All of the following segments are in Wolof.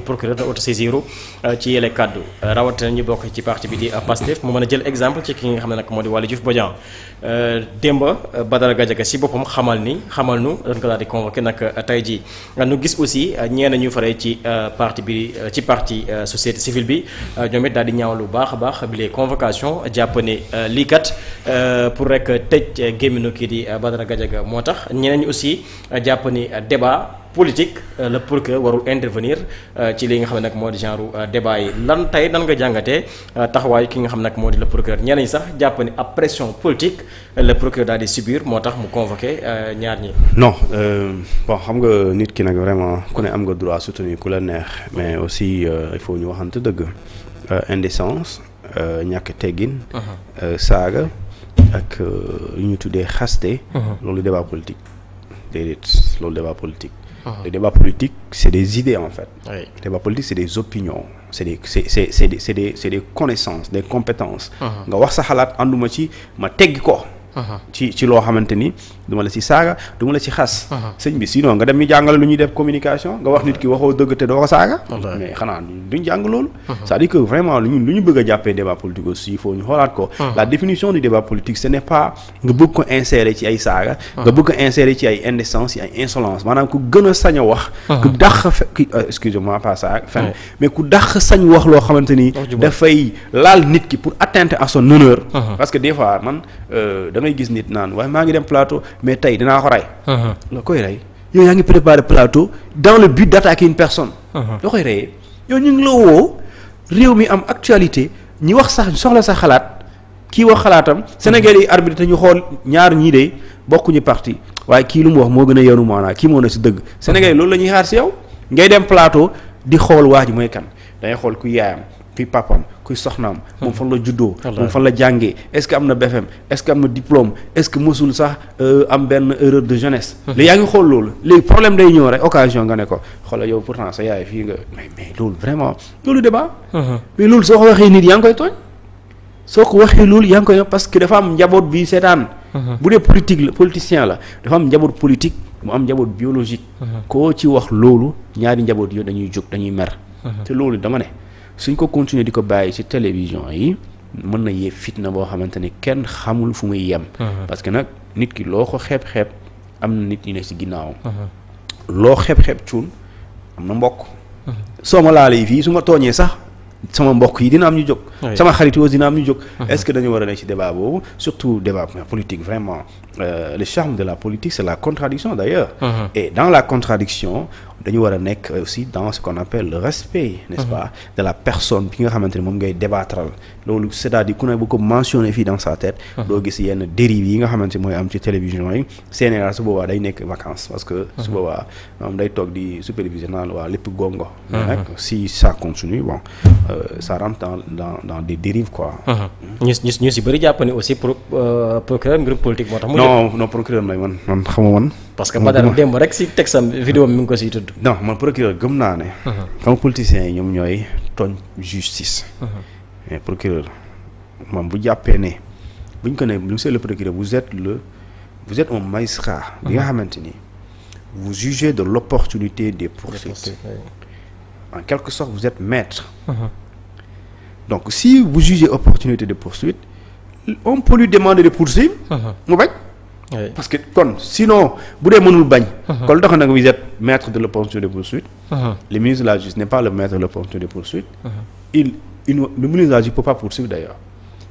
procureur na autosaisiru ci yële kàddu rawatina ñu bokk ci parti bi di Pastef mu mën a jël exemple ci ki nga xam ne nag moo di Waly Diouf Bodian démba Badara Gadiaga si boppam xamal nu dañ ko daal di convoqué nag tey jii nu gis aussi ñenn ñu faree ci parti bi ci parti société civile bi ñoom it daal di ñaaw lu baax a baax bi les convocation jàpp ne lii kat pour rek tëj gémminu kii di Badara Gadiaga moo tax ñeneen ñi aussi jàpp ni débat politique le procureur warul intervenir ci li nga xam ne nag moo di genre débat yi lan tey nan nga jàngatee taxawaayu ki nga xam ne nag moo di le procureur ñeneen ñi sax jàpp ni ab pression politique le procureur daal di subir moo tax mu convoqué ñaar ñi. non bon xam nga nit ki nag vraiment ku ne am nga droit soutenir ku la neex mais aussi il faut ñu waxante dëgg indécence ñàkk teggin. saaga ak yu ñu tuddee xaste. loolu débat politique déedéet loolu débat politique. Le débat politique c'est des idées en fait. Oui. Le débat politique c'est des opinions c'est des connaissances des compétences. nga wax sa xalaat ànduma ci ma teggi ko. ci loo xamante ni duma la ci saaga duma la ci xas. sëñ bi sinon nga dem ñu jàngale lu ñuy def communication nga wax nit ki waxoo dëgg te doo ko saaga. mais xanaa duñ jàng loolu. c'est-à-dire que vraiment lu ñu bëgg a jàppee débat politique aussi il faut ñu xoolaat ko. la définition du débat politique ce n'est pas nga bëgg ko insérer ci ay saaga. nga bëgg ko insérer ci ay indécence ci ay insolence maanaam ku gën a sañ a wax. ku dàq excusez-moi pas ça fen mais ku dàq sañ wax loo xamante ni. dafay laal nit ki pour atteinte à son honneur. parce que des fois man ngay gis nit naan waaye maa ngi dem plateau mais tey dinaa ko rey. la koy rey yow yaa ngi préparer plateau dans le but d'attaquer une personne. loo koy reyee yow ñu ngi la woo réew mi am actualité ñi wax sax soxla sa xalaat kii wax xalaatam Sénégal yi arbitre ñu xool ñaar ñii de bokkuñu parti waaye kii lu mu wax moo gën a yenu maanaa kii moo na si dëgg Sénégal yi loolu la ñuy xaar si yow ngay dem plateau di xool waa ji mooy kan dangay xool ku yaayam kuy papam kuy soxnaam moom fan la juddoo moom fan la jàngee est-ce que am na BFM est-ce que am na diplôme est-ce que mësul sax am benn erreur de jeunesse léegi yaa ngi xool loolu léegi problème day ñëw rek occasion nga ne ko xoolal yow pourtant sa yaay fii nga mais loolu vraiment loolu débat mais loolu soo ko waxee nit yaa ngi koy tooñ soo ko waxee loolu yaa ngi koy parce que dafa am njaboot bi seetaan bu dee politique la politicien la dafa am njaboot politique mu am njaboot biologique koo ci wax loolu ñaari njaboot yooyu dañuy jóg dañuy mer te loolu dama ne suñ ko continuer di ko bàyyi ci télévision yi mën na yee fitna boo xamante ni kenn xamul fu muy yem. parce que nag nit ki loo ko xeeb am na nit ñi ne ci ginnaawam. loo xeeb cuun am na mbokk. soo ma laalee fii su ma tooñee sax sama mbokk yi dina am ñu jóg. sama xarit yi dina am ñu jóg. est-ce que dañu war a nekk ci débat boobu surtout débat politique vraiment le charme de la politique c'est la contradiction d'ailleurs. Et dans la contradiction dañu war a nekk aussi dans ce qu'on appelle le respect n'est-ce pas de la personne bi nga xamante ne moom ngay débattral loolu c'est-à-dire ku ne bu ko mentionné fii dans sa tête doo gis yenn dérives yi nga xamante mooy am ci télévision yi Sénégal su boobaa day nekk vacances parce que su boobaa moom day toog di superviser naan waa lépp gongo mais nag si ça continue bon ça rentre dans des dérives quoi ñu si bëri jàpp ne aussi pour procureur mbirum politique moo tax non procureur may man xama man parce que Badara démb rek si texam vidéo mi ngi ko siy tudd. non man procureur gëm naa ne. comme politiciens yi ñoom ñooy tooñ justice. mais procureur moom bu jàppee ne buñ ko ne monsieur le procureur vous êtes un magistrat. bi nga xamante ni vous jugez de l'opportunité des poursuites. En quelque sorte vous êtes maître. donc si vous jugez opportunité de poursuite on peut lui demander de poursuivre. mu bañ. Oui. Parce que kon sinon bu dee mënul bañ. kon tax na nga vous êtes maître de l'opportunité de poursuite. Le ministre de la Justice n'est pas le maître de l'opportunité de poursuite. Le ministre de la Justice peut pas poursuivre d'ailleurs.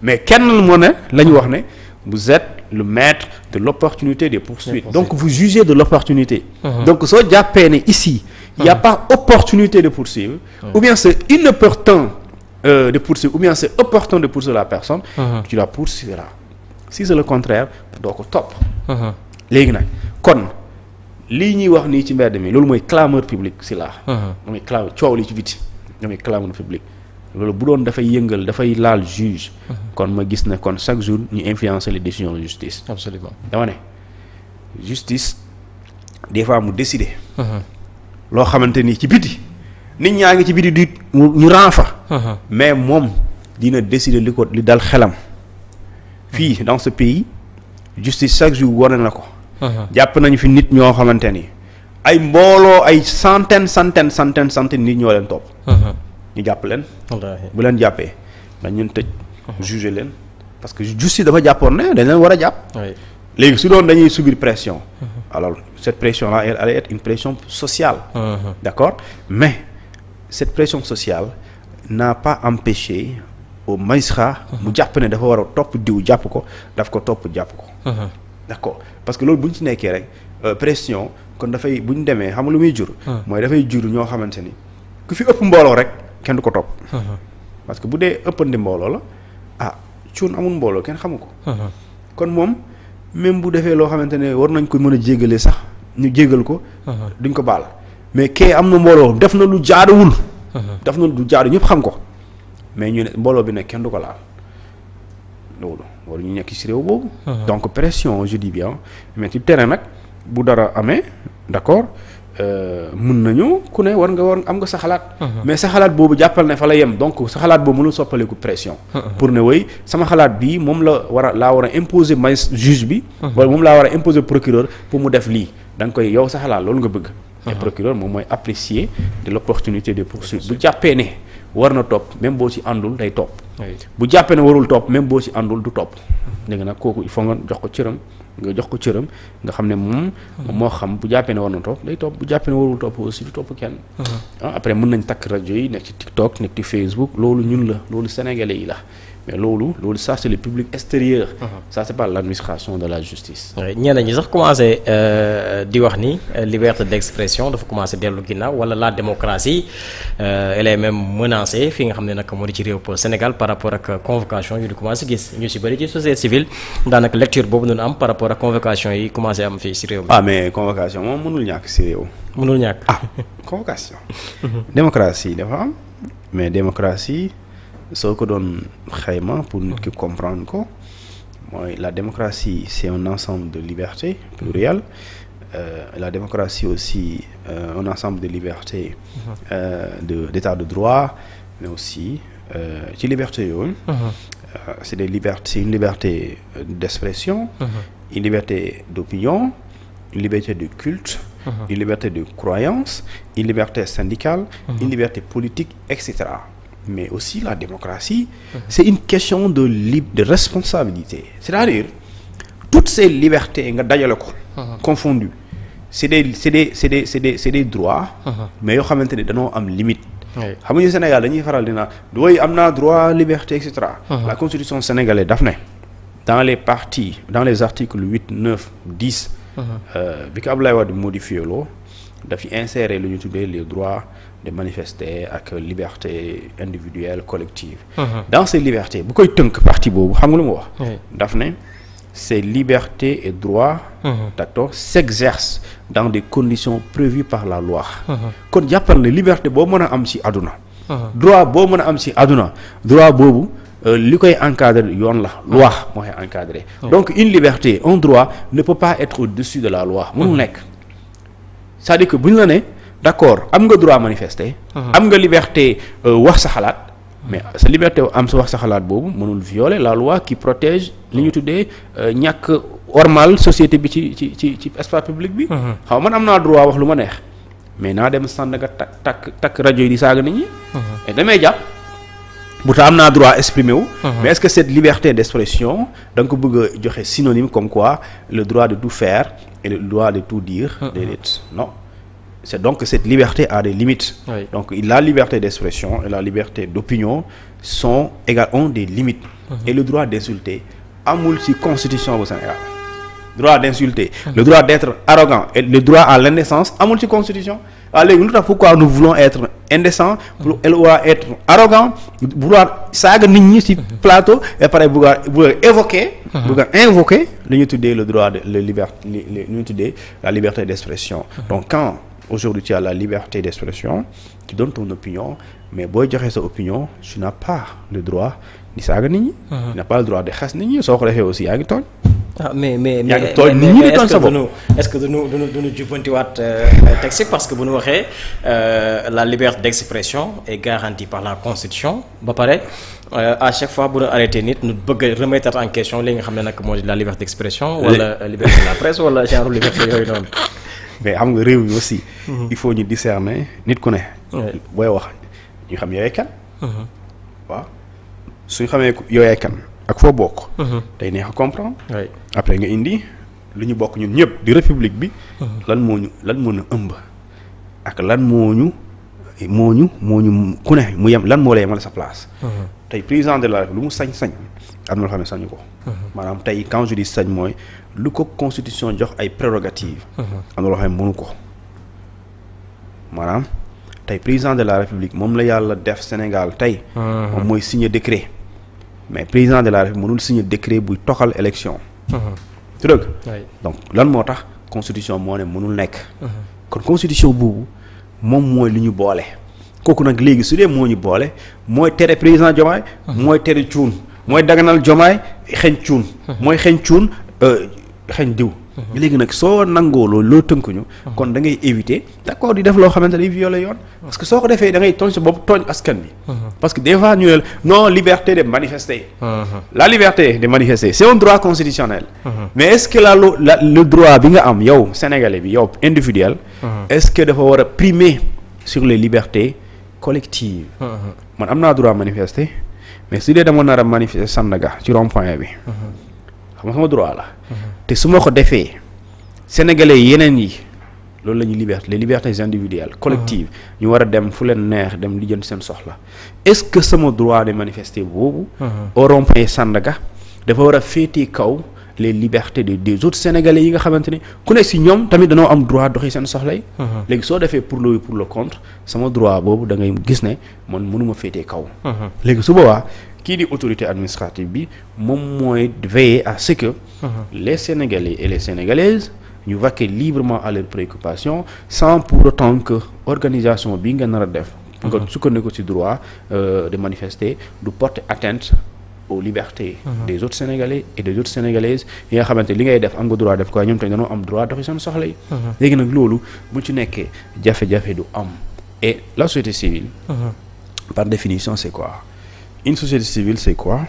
Mais kenn moo ne la ñu wax ne vous êtes le maître de l'opportunité de poursuite. Donc vous jugez de l'opportunité. Donc soo jàppee ne ici il y a pas opportunité de poursuivre. Ou bien c'est inopportun de poursuivre ou bien c'est opportun de poursuivre la personne. Tu la poursuivras. Si c'est le contraire doo ko topp. léegi nag kon lii ñuy wax nii ci mbedd mi loolu mooy clameur publique si laa. mooy clameur coow li ci biti mooy clameur publique loolu bu doon dafay yëngal dafay laal juge. kon ma gis ne kon chaque jour ñu influencer les décisions de justice. absolument dama ne justice des fois mu décider. loo xamante ni ci biti nit ñaa ngi ci biti di ñu renfa. mais moom dina décider li dal xelam. fii dans ce pays justice chaque jour wane na ko. jàpp nañu fi nit ñoo xamante ni ay mbooloo ay centaine nit ñoo leen topp. ñu jàpp leen. bu leen jàppee dañ leen tëj. juger leen parce que justice dafa jàppoon ne dañ leen war a jàpp. léegi su doon dañuy subir pression. alors cette pression là elle allait être une pression sociale. d'accord mais cette pression sociale n'a pas empêché au magistrat. mu jàpp ne dafa war a topp diw jàpp ko daf ko topp jàpp ko. d'accord parce que loolu bu ñu ci nekkee rek pression kon dafay bu ñu demee xam nga lu muy jur. mooy dafay jur ñoo xamante ni ku fi ëpp mbooloo rek kenn du ko topp. parce que bu dee ëppandi mbooloo la ah cuun amul mbooloo kenn xamu ko. kon moom même bu defee loo xamante ne war nañ ko mën a jégalee sax ñu jégal ko. duñ ko baal mais kee am na mbooloo def na lu jaaduwul. def na lu jaadu ñëpp xam ko mais ñu ne mbooloo bi ne kenn du ko laal loolu war ñu nekk ci réew boobu. donc pression je dis bien mais ci terrain nag bu dara amee d'accord mun nañu ku ne war am nga sa xalaat. mais sa xalaat boobu jàppal ne fa la yem donc sa xalaat boobu mënul soppaleku pression. pour ne woy sama xalaat bii moom laa war a imposer may juge bi. wala moom laa war a imposer procureur pour mu def lii da nga koy yow sa xalaat loolu nga bëgg. et procureur moom mooy apprécier de l'opportunité de poursuite bu jàppee ne war na topp même boo ci àndul day topp. bu jàppee ne warul topp même boo ci àndul du topp. léegi nag kooku il faut nga jox ko cëram nga xam ne moom moo xam bu jàppee ne war na topp day topp bu jàppee ne warul topp aussi du topp kenn. après mën nañ takk rajo yi nekk ci TikTok nekk ci Facebook loolu ñun la loolu sénégalais yi la mais loolu ça c'est le public extérieur. Ça c'est pas l'administration de la justice. ñenn ñi sax commencé di wax ni liberté d'expression dafa commencé dellu ginnaaw wala la démocratie elle est même menacée fi nga xam ne nag moo di ci réew pour Sénégal par rapport ak convocation yi di commencé gis ñu ci bëri ci société civile daanaka lecture boobu noonu am par rapport ak convocation yi commencé am fii ci réew mi. Mais convocation moom mënul ñàkk ci réew. mënul ñàkk convocation. démocratie dafa am mais démocratie. soo ko doon xayma pour nit ki comprendre ko mooy la démocratie c'est un ensemble de libertés plurielles la démocratie aussi un ensemble de libertés d'état de droit mais aussi ci liberté yooyu c'est une liberté d'expression une liberté d'opinion une liberté de culte une liberté de croyance une liberté syndicale une liberté politique etc. mais aussi la démocratie c'est une question de responsabilité c'est-à-dire toutes ces libertés nga dajale ko confondues c'est des droits mais yoo xamante ne dañoo am limite xam nga Sénégal dañuy faral dina dooy am naa droit liberté et cetera la constitution sénégalaise daf ne dans les articles 8 9 10 bi ko Abdoulaye Wade modifié loo daf insérer lu ñu tuddee les droits de manifester ak liberté individuelle collective. Dans ces libertés bu koy tënk partie boobu xam nga lu mu wax. daf ne ces libertés et droits. d'accord s'exercent dans des conditions prévues par la loi. kon jàppal ne liberté boo mën a am ci àdduna. droit boo mën a am ci àdduna droit boobu li koy encadrer yoon la loi moo koy encadrer. donc une liberté un droit ne peut pas être au-dessus de la loi mënul nekk c'est-à-dire que bu ñu la ne. d'accord am nga droit manifester. am nga liberté wax sa xalaat. mais sa liberté am sa wax sa xalaat boobu mënul violer la loi qui protège li ñu tuddee ñàkk ormal société bi ci espace public bi. xaw man am naa droit wax lu ma neex mais naa dem Sandaga takk rajo yi di saaga nit ñi. et damay jàpp bu ta am naa droit exprimer wu. mais est-ce que cette liberté d'expression da nga ko bëgg a joxe synonyme comme quoi le droit de tout faire et le droit de tout dire. déedéet non. C'est donc que cette liberté a des limites. Donc la liberté d'expression et la liberté d'opinion ont des limites. Et le droit d'insulter amul ci constitution bu Sénégal. Droit d'insulter, le droit d'être arrogant et le droit à l'indécence amul ci constitution. Alors léegi lu tax pourquoi nous voulons être indécents pour être arrogant vouloir saaga nit ñi ci plateau et pareil vouloir invoquer li ñu tuddee le droit de li ñu tuddee la liberté d'expression. Donc quand aujourd'hui tu as la liberté d'expression tu donnes ton opinion mais booy joxe sa opinion tu n'as pas le droit di saaga nit ñi. tu n'as pas le droit de xas nit ñi soo ko defee aussi yaa ngi tooñ. mais est-ce que duñu jubbantiwaat texte parce que bu ñu waxee la liberté d'expression est garantie par la constitution ba pare à chaque fois bu ñu arrêté nit ñu bëgg a remettre en question li nga xam ne nag moo di la liberté d'expression wala liberté de la presse wala genre liberté yooyu noonu. mais xam nga réew mi aussi. il faut ñu discerner nit ku ne. booy wax ñu xam yooyu kan. waaw suñu xamee yooyu kan ak foo bokk. day neex a comprendre. après nga indi lu ñu bokk ñun ñëpp di république bi. lan moo ñu ëmb ak lan moo ñu ku ne mu yem lan moo la yemal sa place. tey président de la République lu mu sañ-sañ am na loo xam ne sañu ko. maanaam tey quand je dis sañ mooy lu ko constitution jox ay prérogatives. am na loo xam ne mënu ko maanaam tey président de la République moom la yàlla def Sénégal tey. moom mooy signer décret mais président de la République mënul signer décret buy toxal élection. tu dëgg donc lan moo tax constitution moo ne mënul nekk. kon constitution boobu moom mooy li ñu boole. kooku nag léegi su dee moo ñu boole mooy tere président Diomaye. mooy tere cuun mooy daganal Diomaye xeeñ cuun. mooy xeeñ cuun xeeñ diw. léegi nag soo nangoo loo tënkuñu. kon da ngay éviter d'accord di def loo xamante ne violer yoon. parce que soo ko defee da ngay tooñ sa bopp tooñ askan bi. parce que des fois ñu ne non liberté de manifester. la liberté de manifester c'est un droit constitutionnel. mais est-ce que le droit bi nga am yow sénégalais bi yow individuel. est-ce que dafa war a primer sur les libertés collectives. man am naa droit manifester mais su dee dama nar a manifester Sandaga ci rond-point bi. xam nga sama droit la. te su ma ko defee sénégalais yeneen yi loolu la ñuy liberté les libertés individuelles collectives ñu war a dem fu leen neex dem lijjanti seen soxla est-ce que sama droit de manifester boobu au rond-point Sandaga dafa war a féetee kaw les libertés des autres sénégalais yi nga xamante ne ku nekk si ñoom tamit dañoo am droit doxi seen soxla yi léegi soo defee pour le pour le contre sama droit boobu da ngay gis ne man mënuma féetee kaw léegi su boobaa kii di autorité administrative bi moom mooy veiller à ce que les Sénégalais et les Sénégalaises ñu vaquer librement à leurs préoccupations sans pour autant que organisation bi nga nar a def nga sukkandiku ci droit de manifester du porter atteinte aux libertés des autres Sénégalais et des autres Sénégalaises yi nga xamante li ngay def am nga droit def quoi ñoom tamit dañoo am droit doxi seen soxla yi léegi nag loolu bu ci nekkee jafe-jafe du am et la société civile par définition c'est quoi une société civile c'est quoi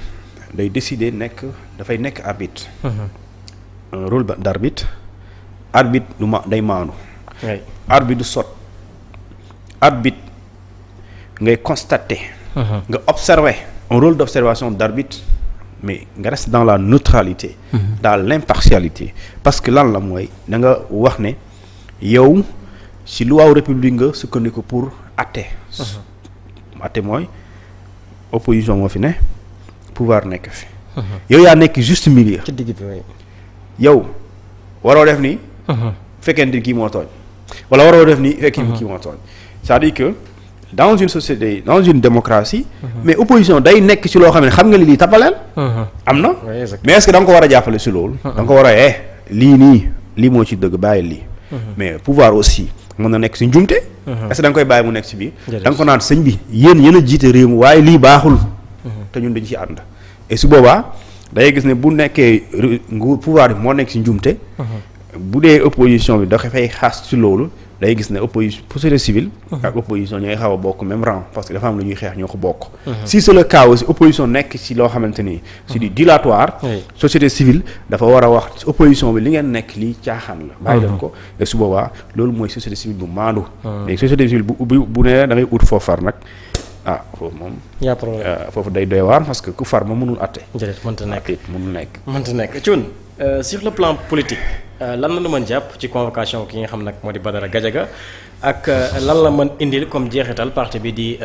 day décider dafay nekk arbitre un rôle d'arbitre arbitre day maandu arbitre du sot arbitre ngay constater nga observer un rôle d'observation d'arbitre mais nga reste dans la neutralité dans l'impartialité parce que lan la mooy da nga wax ne yow ci loi république nga sukkandiku pour atte mooy opposition moo fi ne pouvoir nekk fi yow yaa nekk juste milieu ci digg bi yow waroo def ni fekkente kii moo tooñ wala waroo def ni fekk kii moo tooñ c'est-à-dire que dans une société dans une démocratie mais opposition day nekk ci loo xam ne xam nga lii tappaleel am na mais est-ce que da nga ko war a jàppale si loolu da nga ko war a lii moo ci dëgg bàyyi lii mais pouvoir aussi mën na nekk si njumte est-ce que da nga koy bàyyi mu nekk si biir da nga ko naan sëñ bi yéen a jiite réew mi waaye lii baaxul te ñun dañ ci ànd et su boobaa day gis ne bu nekkee nguur pouvoir bi moo nekk si njumte bu dee opposition bi da fay xaas ci loolu day gis ne opposition société civile ak opposition ñooy xaw a bokk même rang parce que dafa am lu ñuy xeex ñoo ko bokk si c'est le cas aussi opposition nekk ci loo xamante ni c'est du dilatoire société civile dafa war a wax opposition bi li ngeen nekk lii caaxaan la bàyyi leen ko et su boobaa loolu mooy société civile bu maandu léegi société civile bu ne da ngay ut foo far nag foofu moom yaa problème foofu day doy waar parce que ku far ma mënul atte mënta nekk Thioune sur le plan politique lan la mën jàpp ci convocation ki nga xam nag moo di Badara Gadiaga ak lan la mën indil comme jeexital parti bi di